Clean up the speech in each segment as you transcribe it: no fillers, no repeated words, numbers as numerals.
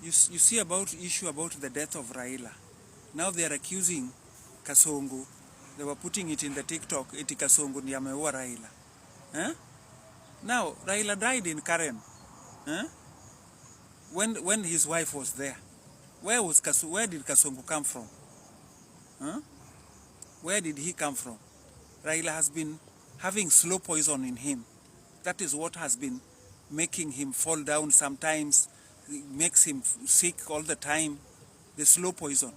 You see about issue about the death of Raila. Now they are accusing Kasongo. They were putting it in the TikTok, eti Kasongo ni ameua Raila. Eh? Now, Raila died in Karen. Eh? When his wife was there. Where did Kasongo come from? Huh? Where did he come from? Raila has been having slow poison in him. That is what has been making him fall down sometimes. It makes him sick all the time. The slow poison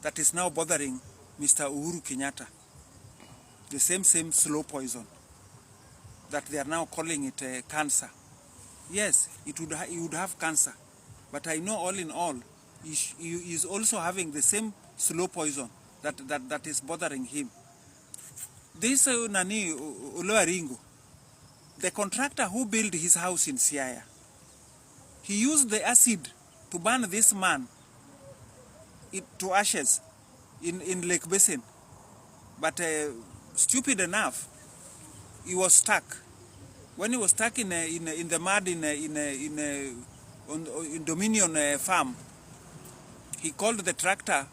that is now bothering Mr. Uhuru Kenyatta. The same slow poison that they are now calling it cancer. Yes, he would have cancer. But I know all in all, he is also having the same slow poison that is bothering him. This Nani Oloaringo, the contractor who built his house in Siaya, he used the acid to burn this man to ashes in Lake Basin. But stupid enough, he was stuck. When he was stuck in the mud in Dominion farm, he called the tractor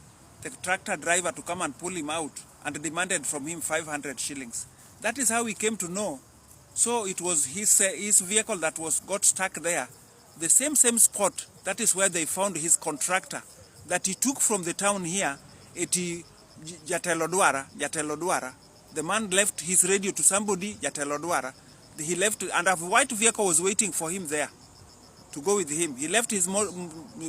driver to come and pull him out and demanded from him 500 shillings. That is how he came to know. So it was his vehicle that got stuck there. The same spot, that is where they found his contractor that he took from the town here, Jatelodwara. The man left his radio to somebody, Jatelodwara. He left, and a white vehicle was waiting for him there to go with him. He left his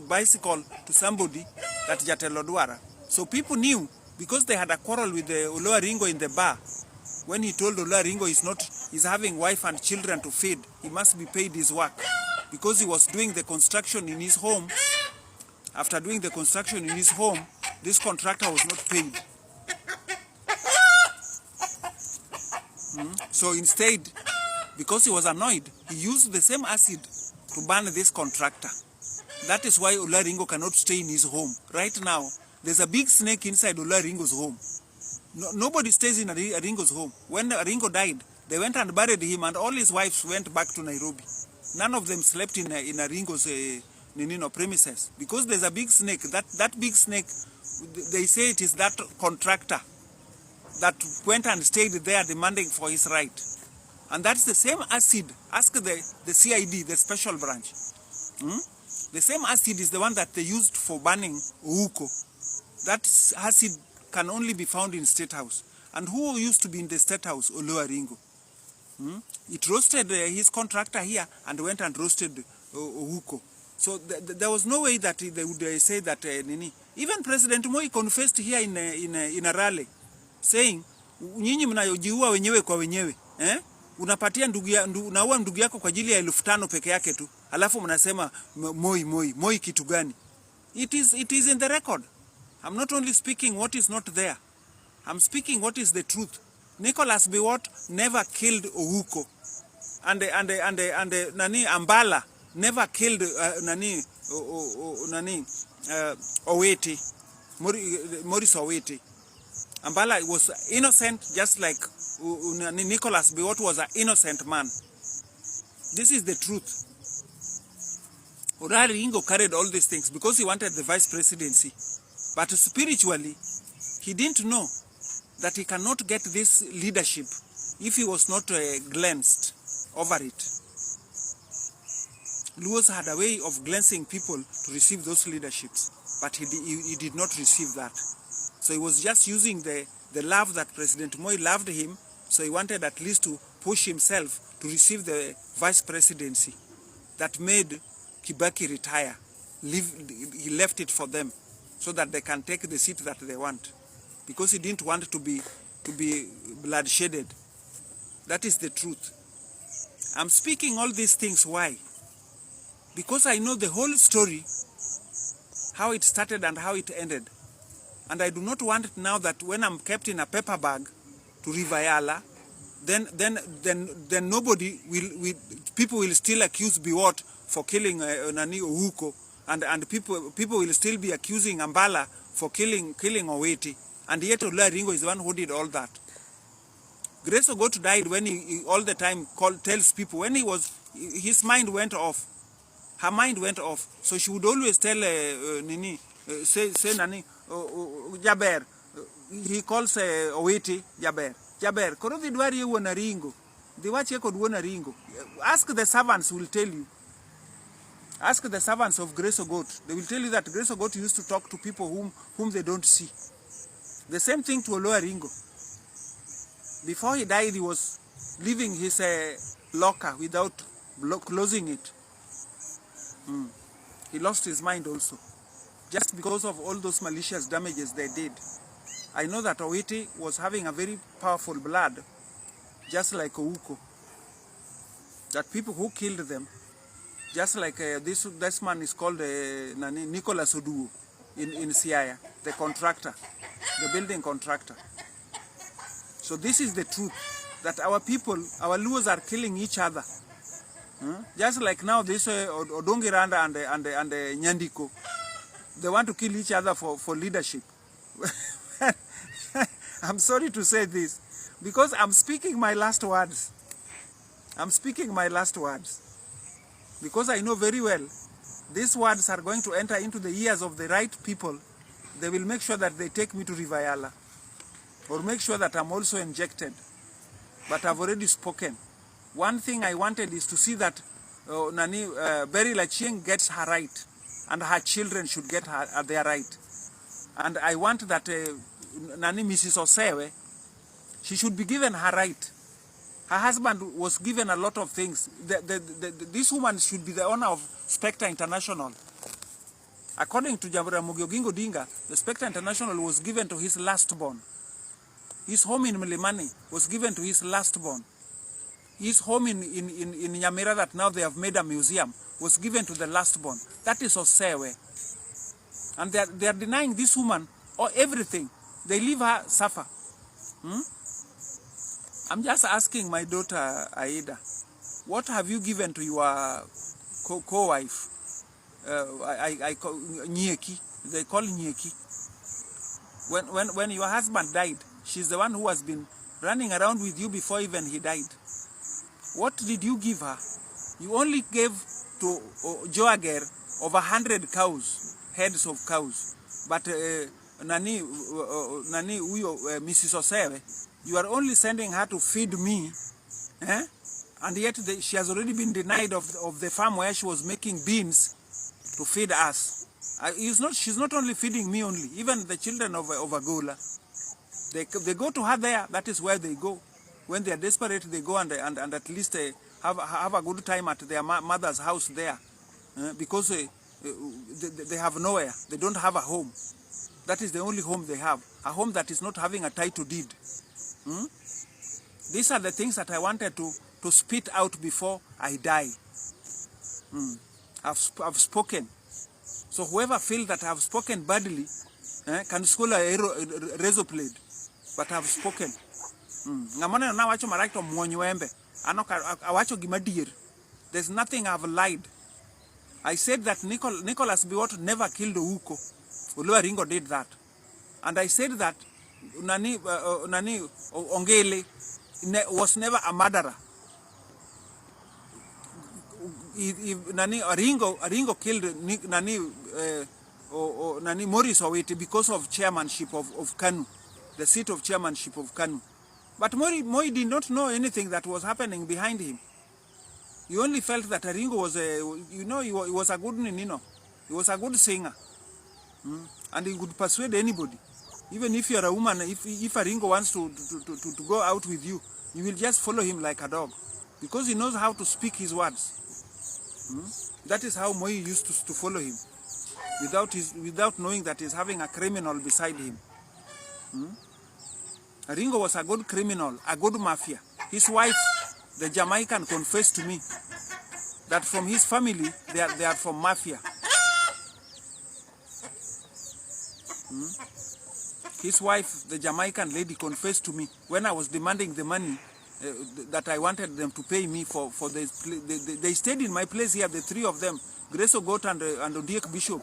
bicycle to somebody, that Jatelodwara. So people knew, because they had a quarrel with the Oloaringo in the bar. When he told Oloaringo he's having wife and children to feed, he must be paid his work. Because he was doing the construction in his home. After doing the construction in his home, this contractor was not paid. So instead, because he was annoyed, he used the same acid to burn this contractor. That is why Oloaringo cannot stay in his home. Right now, there's a big snake inside Oloaringo's home. Nobody stays in Aringo's home. When Aringo died, they went and buried him, and all his wives went back to Nairobi. None of them slept in Aringo's premises, because there's a big snake. That big snake, they say it is that contractor that went and stayed there demanding for his right. And that's the same acid. Ask the CID, the special branch. The same acid is the one that they used for burning Ouko. That acid can only be found in State House. And who used to be in the State House? Oloaringo. It roasted his contractor here and went and roasted Ouko. So there was no way that they would say that even President Moi confessed here in a rally, saying, nyinyi mnajiua wenyewe kwa wenyewe, unapatia unaua ndugu yako kwa ajili ya 5,000 peke yake tu, alafu mnasema Moi kitu gani? It is in the record. I'm not only speaking what is not there. I'm speaking what is the truth. Nicholas Biwott never killed Ouko, and Ambala never killed Oweti, Maurice Oweti. Ambala was innocent, just like Nicholas Biwott was an innocent man. This is the truth. Oloaringo carried all these things because he wanted the vice presidency. But spiritually, he didn't know that he cannot get this leadership if he was not glanced over it. Luos had a way of glancing people to receive those leaderships, but he did not receive that. So he was just using the love that President Moi loved him, so he wanted at least to push himself to receive the vice presidency that made Kibaki retire. He left it for them so that they can take the seat that they want, because he didn't want to be bloodsheded. That is the truth. I'm speaking all these things. Why? Because I know the whole story, how it started and how it ended. And I do not want it now that when I'm kept in a paper bag to Rivayala, then nobody people will still accuse Biwott for killing Nani Ouko, and people will still be accusing Ambala for killing Oweti, and yet Oloaringo is the one who did all that. Grace Ogot died when he all the time tells people, when his mind went off, Her mind went off. So she would always tell say Nani, Jaber. He calls Owiti Jaber. Jaber, koro vidwari ye wuon Aringo. Diwachi kod wuon Aringo. Ask the servants, will tell you. Ask the servants of Grace Ogot. They will tell you that Grace Ogot used to talk to people whom they don't see. The same thing to Olo Aringo. Before he died, he was leaving his locker without closing it. He lost his mind also, just because of all those malicious damages they did. I know that Owiti was having a very powerful blood, just like Ouko. That people who killed them, just like this man is called Nicholas Oduo in Siaya, the contractor, the building contractor. So this is the truth, that our people, our Luos are killing each other. Just like now this Odinga and Nyandiko, they want to kill each other for leadership. I'm sorry to say this, because I'm speaking my last words. I'm speaking my last words. Because I know very well, these words are going to enter into the ears of the right people. They will make sure that they take me to Rivayala, or make sure that I'm also injected. But I've already spoken. One thing I wanted is to see that Berry Lachieng gets her right, and her children should get their right. And I want that Mrs. Osewe, she should be given her right. Her husband was given a lot of things. This woman should be the owner of Spectre International. According to Jaramogi Odinga, the Spectre International was given to his last born. His home in Milimani was given to his last born. His home in Nyamira, that now they have made a museum, was given to the last born. That is Osewe. And they are denying this woman everything. They leave her suffer. I'm just asking my daughter Aida, what have you given to your co-wife? I call Nyeki. They call Nyeki. When your husband died, she's the one who has been running around with you before even he died. What did you give her? You only gave to Joager over 100 cows, heads of cows. But Mrs. Osewe, you are only sending her to feed me, and yet she has already been denied of the farm where she was making beans to feed us. She's not only feeding me only, even the children of Agola. They go to her there. That is where they go. When they are desperate, they go and at least have a good time at their mother's house there, because they have nowhere. They don't have a home. That is the only home they have, a home that is not having a title deed. These are the things that I wanted to spit out before I die. I've spoken. So whoever feels that I've spoken badly can score a razor blade. But I've spoken. There's nothing I've lied. I said that Nicholas Biwott never killed Ouko. Oluwaringo did that. And I said that Ongele was never a murderer. Aringo killed Morris Owiti because of chairmanship of Kanu, the seat of chairmanship of Kanu. But Moi did not know anything that was happening behind him. He only felt that Aringo was he was a good Nino. He was a good singer. And he could persuade anybody. Even if you're a woman, if Aringo wants to go out with you, you will just follow him like a dog. Because he knows how to speak his words. That is how Moi used to follow him. Without knowing that he's having a criminal beside him. Aringo was a good criminal, a good mafia. His wife, the Jamaican, confessed to me that from his family, they are from mafia. His wife, the Jamaican lady, confessed to me when I was demanding the money that I wanted them to pay me for they stayed in my place here, the three of them, Grace Ogot and Odiek Bishop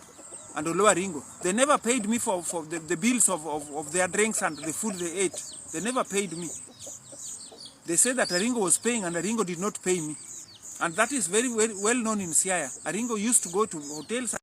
and Oluwaringo. They never paid me for the bills of their drinks and the food they ate. They never paid me. They said that Aringo was paying and Aringo did not pay me. And that is very well known in Siaya. Aringo used to go to hotels